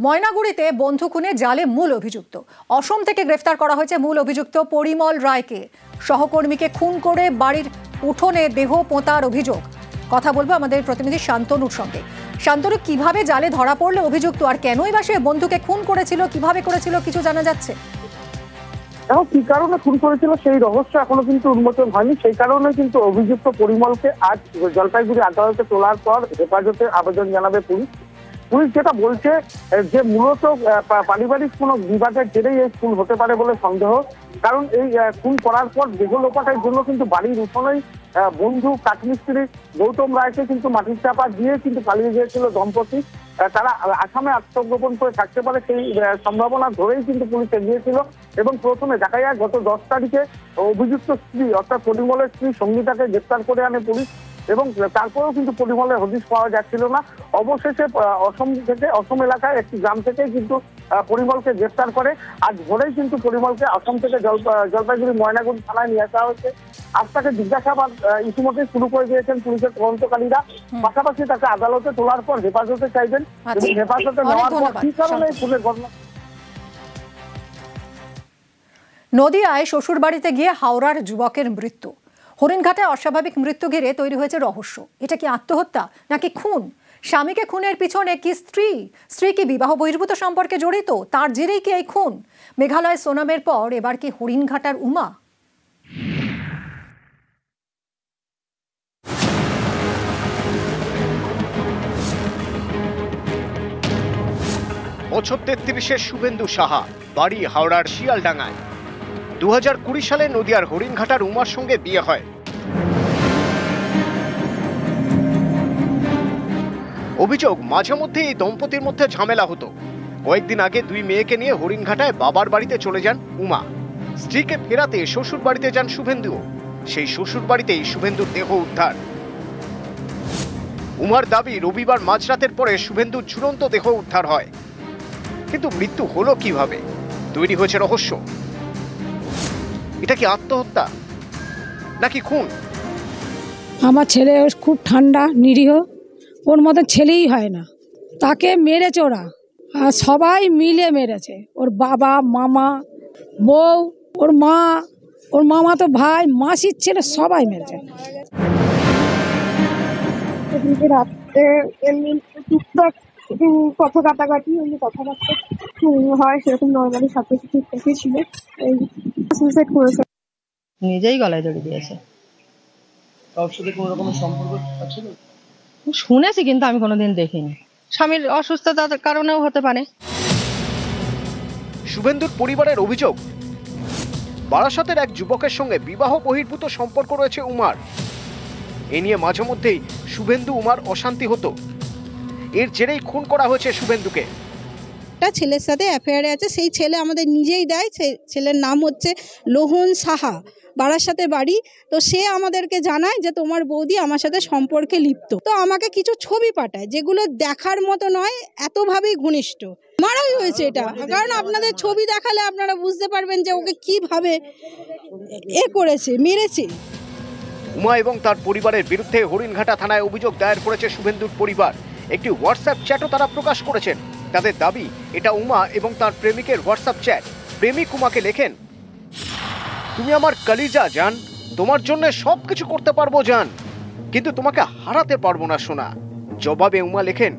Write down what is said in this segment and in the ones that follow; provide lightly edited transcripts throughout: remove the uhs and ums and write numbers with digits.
ময়নাগুড়িতে বন্ধু খুনে জালে মূল অভিযুক্ত। অসম থেকে গ্রেফতার করা হয়েছে মূল অভিযুক্ত পরিমল রায়কে। সহকর্মীকে খুন করে বাড়ির উঠোনে দেহ পোঁতার অভিযোগ। কথা বলবো আমাদের প্রতিনিধি শান্তনুর সঙ্গে। শান্তনু, কিভাবে জালে ধরা পড়লো অভিযুক্ত, আর কেনই বা সে বন্ধুকে খুন করেছিল, কিভাবে করেছিল, কিছু জানা যাচ্ছে? এখন কি কারণে খুন করেছিল সেই রহস্য এখনো কিন্তু উন্মোচন হয়নি। সেই কারণে কিন্তু অভিযুক্ত পরিমলকে আজ জলপাইগুড়ি আদালতে তোলার পর হেফাজতে আবেদন জানাবে পুলিশ। পুলিশ যেটা বলছে যে মূলত পারিবারিক কোনো বিবাদের জেরেই এই খুন হতে পারে বলে সন্দেহ। কারণ এই খুন করার পর দেহ লোপাটের জন্য কিন্তু বাড়ির উঠোনেই বন্ধু কাঠমিস্ত্রি গৌতম রায়কে কিন্তু মাটির চাপা দিয়ে কিন্তু পালিয়ে গিয়েছিল দম্পতি। তারা আসামে আত্মগোপন করে থাকতে পারে সেই সম্ভাবনা ধরেই কিন্তু পুলিশ এগিয়েছিল। এবং প্রথমে দেখা যায় গত 10 তারিখে অভিযুক্ত স্ত্রী অর্থাৎ পরিমলের স্ত্রী সঙ্গীতাকে গ্রেপ্তার করে আনে পুলিশ, এবং তারপরেও কিন্তু পরিমলের হদিশ পাওয়া যাচ্ছিল না। অবশেষে অসম এলাকায় একটি গ্রাম থেকে কিন্তু পরিমলকে গ্রেপ্তার করে। আজ ভোরেই কিন্তু পরিমলকে আসাম থেকে জলপাইগুড়ি ময়নাগুড়ি থানায় নিয়ে আসা হয়েছে। আজ তাকে জিজ্ঞাসাবাদ ইতিমধ্যে শুরু করে দিয়েছেন পুলিশের তদন্তকারীরা। পাশাপাশি তাকে আদালতে তোলার পর হেফাজতে চাইবেন, এবং হেফাজতে নেওয়ার পর কি কারণে খুনের ঘটনা। নদিয়ায় শ্বশুর বাড়িতে গিয়ে হাওড়ার যুবকের মৃত্যু। হরিণঘাটে অস্বাভাবিক মৃত্যু ঘিরে তৈরি হয়েছে রহস্য। এটা কি আত্মহত্যা নাকি খুন? স্বামীকে খুনের পিছনে কি স্ত্রী কি বিবাহ বহির্ভূত সম্পর্কে জড়িত? তার জেরেই কি এই খুন? মেঘালয় সোনামের পর এবার কি হরিণঘাটার উমা? বছর 33-এর শুভেন্দু সাহা, বাড়ি হাওড়ার শিয়ালডাঙ্গায়। 2020 সালে নদিয়ার হরিণঘাটার উমার সঙ্গে বিয়ে হয়। অভিযোগ, মাঝে মধ্যে এই দম্পতির মধ্যে ঝামেলা হতো। কয়েকদিন আগে দুই মেয়েকে নিয়ে হরিণঘাটায় বাবার বাড়িতে চলে যান উমা। স্ত্রীকে ফেরাতে শ্বশুর বাড়িতে যান শুভেন্দু। সেই শ্বশুর বাড়িতেই শুভেন্দুর দেহ উদ্ধার। উমার দাবি, রবিবার মাঝরাতের পরে শুভেন্দুর ঝুলন্ত দেহ উদ্ধার হয়। কিন্তু মৃত্যু হলো কিভাবে? তৈরি হয়েছে রহস্য। এটা কি আত্মহত্যা নাকি খুন? আমার ছেলে খুব ঠান্ডা নিরীহ, ওর মতন ছেলেই হয় না। তাকে মেরেছে ওরা, আর সবাই মিলে মেরেছে। ওর বাবা, মামা, বউ, ওর মা, ওর মামা তো ভাই, মাসির ছেলে, সবাই মেরেছে। রাত্রে এমনি টুকটাক কথা কাটাকাটি, এমনি কথাবার্তা হয়, সেরকম নর্মালি সাথে ঠিকঠাকই ছিল। এই সুইসাইড করেছে, নিজেই গলায় দড়ি দিয়েছে। কারোর সাথে কোনো রকমের সম্পর্ক আছে? শুনেছি, কিন্তু আমি কোনোদিন দেখিনি। স্বামীর অসুস্থতার কারণেও হতে পারে। শুভেন্দুর পরিবারের অভিযোগ, বারাসাতের এক যুবকের সঙ্গে বিবাহ বহির্ভূত সম্পর্ক রয়েছে উমার। এ নিয়ে মাঝে মধ্যেই শুভেন্দু উমার অশান্তি হতো। এর জেরেই খুন করা হয়েছে শুভেন্দুকে। একটা ছেলের সাথে অ্যাফেয়ারে আছে, সেই ছেলে আমাদের নিজেই দেয়। সেই ছেলের নাম হচ্ছে লোহন সাহা, বারাসাতে বাড়ি। তো সে আমাদেরকে জানায় যে তোমার বৌদি আমার সাথে সম্পর্কে লিপ্ত। তো আমাকে কিছু ছবি পাঠায়, যেগুলো দেখার মতো নয়, এতভাবেই ঘনিষ্ঠ। মারাই হয়েছে এটা, কারণ আপনাদের ছবি দেখালে আপনারা বুঝতে পারবেন যে ওকে কিভাবে করেছে, মেরেছে। উমা এবং তার পরিবারের বিরুদ্ধে হরিণঘাটা থানায় অভিযোগ দায়ের করেছে শুভেন্দুর পরিবার। একটি হোয়াটসঅ্যাপ চ্যাটও তারা প্রকাশ করেছেন। তাদের দাবি, এটা উমা এবং তার প্রেমিকের হোয়াটসঅ্যাপ চ্যাট। প্রেমিক উমাকে লেখেন, তুমি আমার কলিজা জান, তোমার জন্য সবকিছু করতে পারবো জান, কিন্তু তোমাকে হারাতে পারবো না সোনা। জবাবে উমা লেখেন,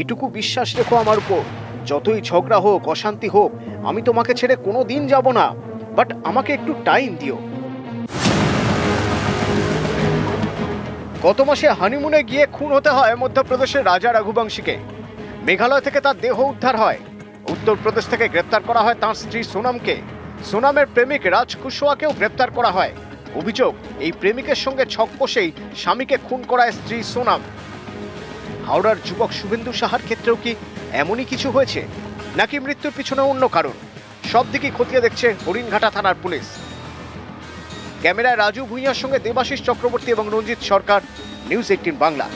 এটুকু বিশ্বাস রেখো আমার উপর, যতই ঝগড়া হোক, অশান্তি হোক, আমি তোমাকে ছেড়ে কোনো দিন যাব না, বাট আমাকে একটু টাইম দিও। গত মাসে হানিমুনে গিয়ে খুন হতে হয় মধ্যপ্রদেশের রাজা রঘুবংশীকে। মেঘালয় থেকে তার দেহ উদ্ধার হয়। উত্তরপ্রদেশ থেকে গ্রেপ্তার করা হয় তাঁর স্ত্রী সোনামকে। সোনামের প্রেমিক রাজ কুশওয়াকেও গ্রেপ্তার করা হয়। অভিযোগ, এই প্রেমিকের সঙ্গে ছক কষেই স্বামীকে খুন করায় স্ত্রী সোনাম। হাওড়ার যুবক শুভেন্দু সাহার ক্ষেত্রেও কি এমনই কিছু হয়েছে, নাকি মৃত্যুর পিছনে অন্য কারণ? সব দিকেই খতিয়ে দেখছে হরিণঘাটা থানার পুলিশ। ক্যামেরায় রাজু ভূঁইয়ার সঙ্গে দেবাশিস চক্রবর্তী এবং রঞ্জিত সরকার, নিউজ 18 বাংলা।